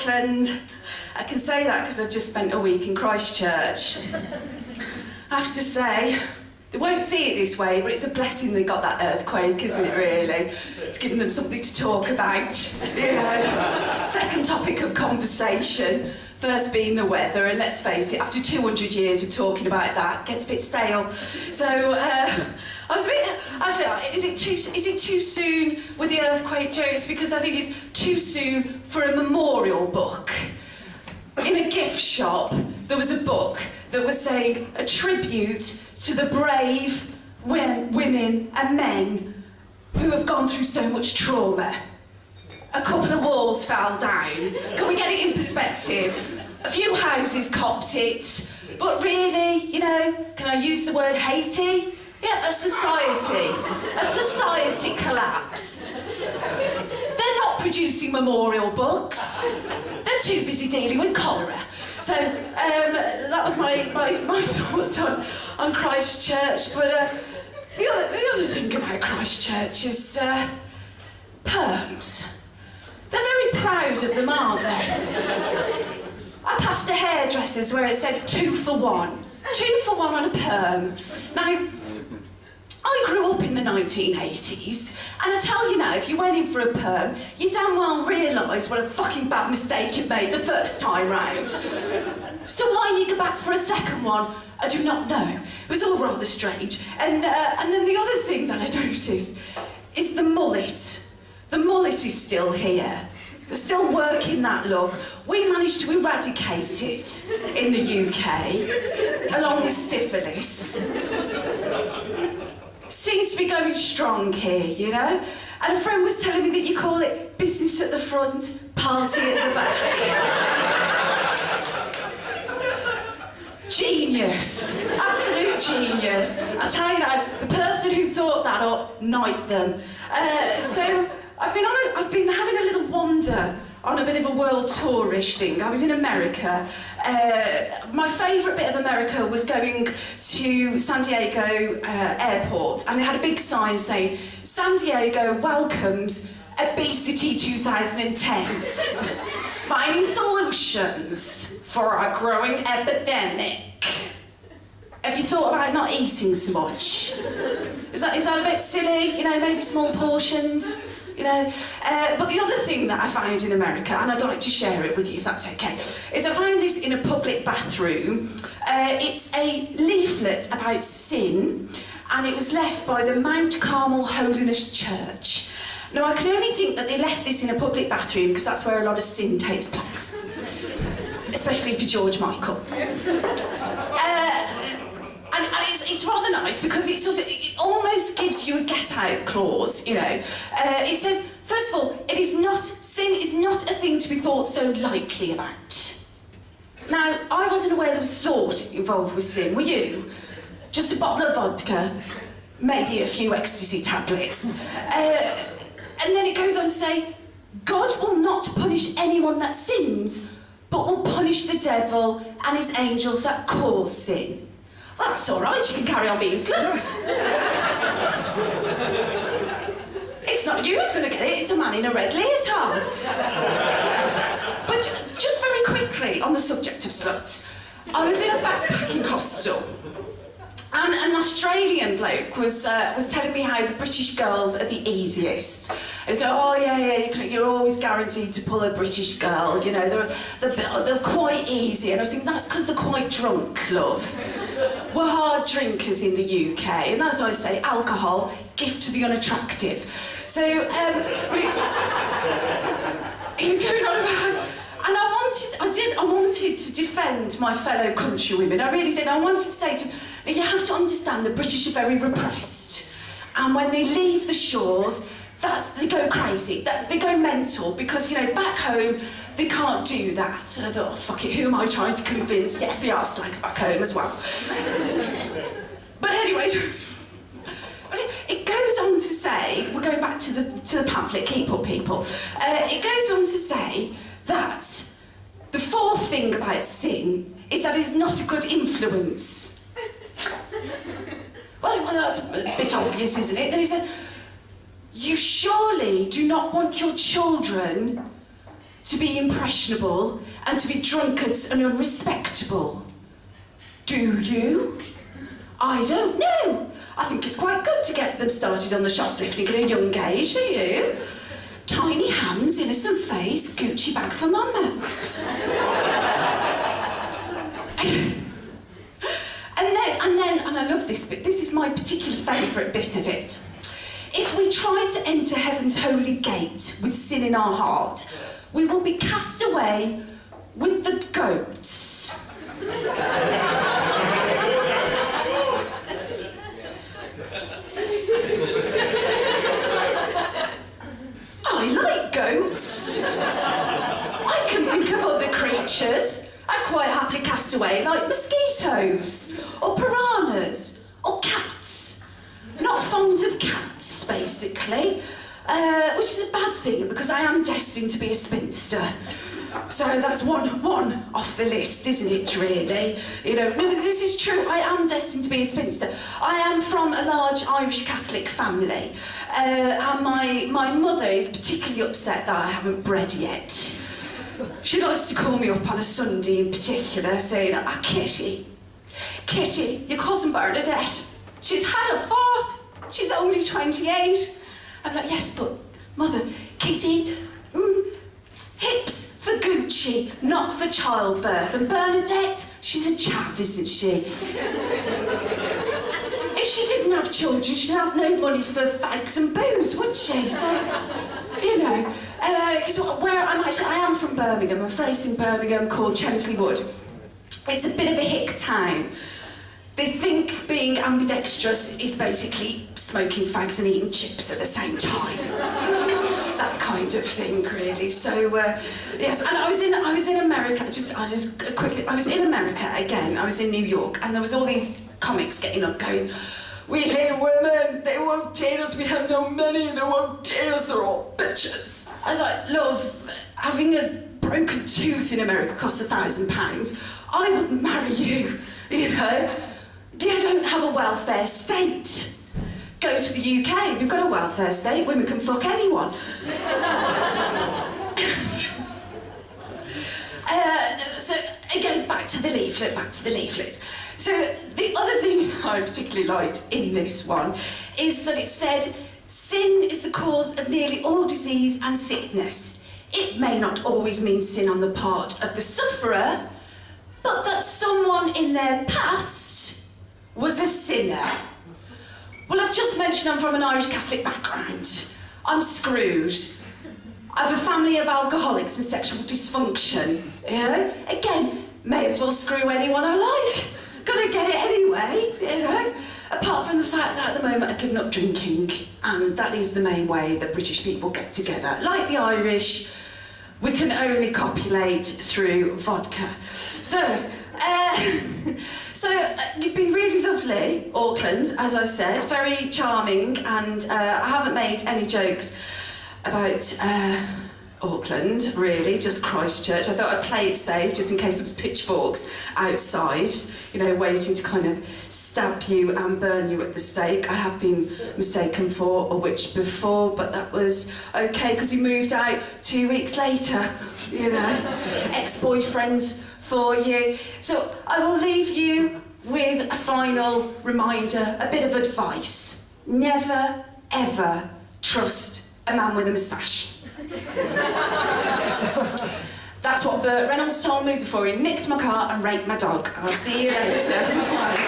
Scotland. I can say that because I've just spent a week in Christchurch. I have to say, they won't see it this way, but it's a blessing they got that earthquake, isn't it, really? It's given them something to talk about, you know. Second topic of conversation, first being the weather, and let's face it, after 200 years of talking about that, it gets a bit stale. So, I was a bit, actually, is it too soon with the earthquake jokes? Because I think it's too soon for a memorial book. In a gift shop, there was a book that was saying a tribute to the brave women and men who have gone through so much trauma. A couple of walls fell down. Can we get it in perspective? A few houses copped it, but really, you know, can I use the word Haiti? Yeah, a society collapsed. They're not producing memorial books. They're too busy dealing with cholera. So that was my thoughts on Christchurch. But the other thing about Christchurch is perms. They're very proud of them, aren't they? I passed a hairdresser's where it said 2 for 1. 2 for 1 on a perm. Now, I grew up in the 1980s, and I tell you now, if you went in for a perm, you damn well realised what a fucking bad mistake you'd made the first time round. So why you go back for a second one, I do not know. It was all rather strange. And then the other thing that I noticed is the mullet. The mullet is still here. They're still working that look. We managed to eradicate it in the UK, along with syphilis. Seems to be going strong here, you know? And a friend was telling me that you call it business at the front, party at the back. Genius. Absolute genius. I tell you now, the person who thought that up, knight them. So I've been having a little wander on a bit of a world tourish thing. I was in America. My favourite bit of America was going to San Diego airport, and they had a big sign saying, San Diego welcomes Obesity 2010. Finding solutions for our growing epidemic. Have you thought about not eating so much? Is that a bit silly? You know, maybe small portions? You know, but the other thing that I found in America, and I'd like to share it with you if that's okay, is I found this in a public bathroom. It's a leaflet about sin, and it was left by the Mount Carmel Holiness Church. Now, I can only think that they left this in a public bathroom because that's where a lot of sin takes place, especially for George Michael. And it's rather nice because it almost gives you a get-out clause, you know. It says, first of all, sin is not a thing to be thought so lightly about. Now, I wasn't aware there was thought involved with sin, were you? Just a bottle of vodka, maybe a few ecstasy tablets. And then it goes on to say, God will not punish anyone that sins, but will punish the devil and his angels that cause sin. Well, that's all right, you can carry on being sluts. It's not you who's going to get it, it's a man in a red leotard. But just very quickly, on the subject of sluts, I was in a backpacking hostel, and an Australian bloke was telling me how the British girls are the easiest. He was going, oh yeah, you're always guaranteed to pull a British girl, you know, they're quite easy. And I was thinking, that's because they're quite drunk, love. We're hard drinkers in the UK, and as I say, alcohol, gift to the unattractive. So, he was going on about, and I wanted to defend my fellow countrywomen, I really did. I wanted to say to them, you have to understand the British are very repressed, and when they leave the shores, they go crazy, they go mental, because, you know, back home, they can't do that. And I thought, oh, fuck it, who am I trying to convince? Yes, they are slags back home as well. But anyway, it goes on to say, we're going back to the pamphlet, keep up people. It goes on to say that the fourth thing about sin is that it's not a good influence. Well, that's a bit obvious, isn't it? Then he says, you surely do not want your children to be impressionable and to be drunkards and unrespectable. Do you? I don't know. I think it's quite good to get them started on the shoplifting at a young age, do you? Tiny hands, innocent face, Gucci bag for mama. And I love this bit, this is my particular favourite bit of it. If we try to enter heaven's holy gate with sin in our heart, we will be cast away with the goats. I like goats. I can think of other creatures I'd quite happily cast away, like mosquitoes, or piranhas, or cats. Not fond of cats, basically, which is a bad thing because I am destined to be a spinster. So that's one off the list, isn't it, really? You know, no, this is true, I am destined to be a spinster. I am from a large Irish Catholic family, and my mother is particularly upset that I haven't bred yet. She likes to call me up on a Sunday in particular, saying, Kitty, your cousin Bernadette, she's had a fourth, she's only 28. I'm like, yes, but Mother, Kitty, hips for Gucci, not for childbirth. And Bernadette, she's a chav, isn't she? If she didn't have children, she'd have no money for fags and booze, would she? So, you know, because I am from Birmingham, a place in Birmingham called Chelmsley Wood. It's a bit of a hick town. They think being ambidextrous is basically smoking fags and eating chips at the same time. That kind of thing, really. So, yes, and I was in America, I was in America again, I was in New York, and there was all these comics getting up going, we hate women, they won't date us, we have no money, they won't date us, they're all bitches. I was like, love, having a broken tooth in America costs £1,000. I wouldn't marry you, you know. You don't have a welfare state. Go to the UK, we've got a welfare state, women can fuck anyone. So, again, back to the leaflet. So, the other thing I particularly liked in this one is that it said, sin is the cause of nearly all disease and sickness. It may not always mean sin on the part of the sufferer, but that someone in their past was a sinner. Well, I've just mentioned I'm from an Irish Catholic background. I'm screwed. I have a family of alcoholics and sexual dysfunction. You know? Again, may as well screw anyone I like. Gonna get it anyway, you know? Apart from the fact that at the moment I've given up drinking, and that is the main way that British people get together. Like the Irish, we can only copulate through vodka. So, you've been really lovely, Auckland, as I said, very charming, and I haven't made any jokes about Auckland, really, just Christchurch. I thought I'd play it safe, just in case there was pitchforks outside, you know, waiting to kind of stab you and burn you at the stake. I have been mistaken for a witch before, but that was okay, because he moved out 2 weeks later, you know, ex-boyfriends for you. So I will leave you with a final reminder, a bit of advice. Never, ever trust a man with a moustache. That's what Burt Reynolds told me before he nicked my car and raped my dog. I'll see you later. Bye.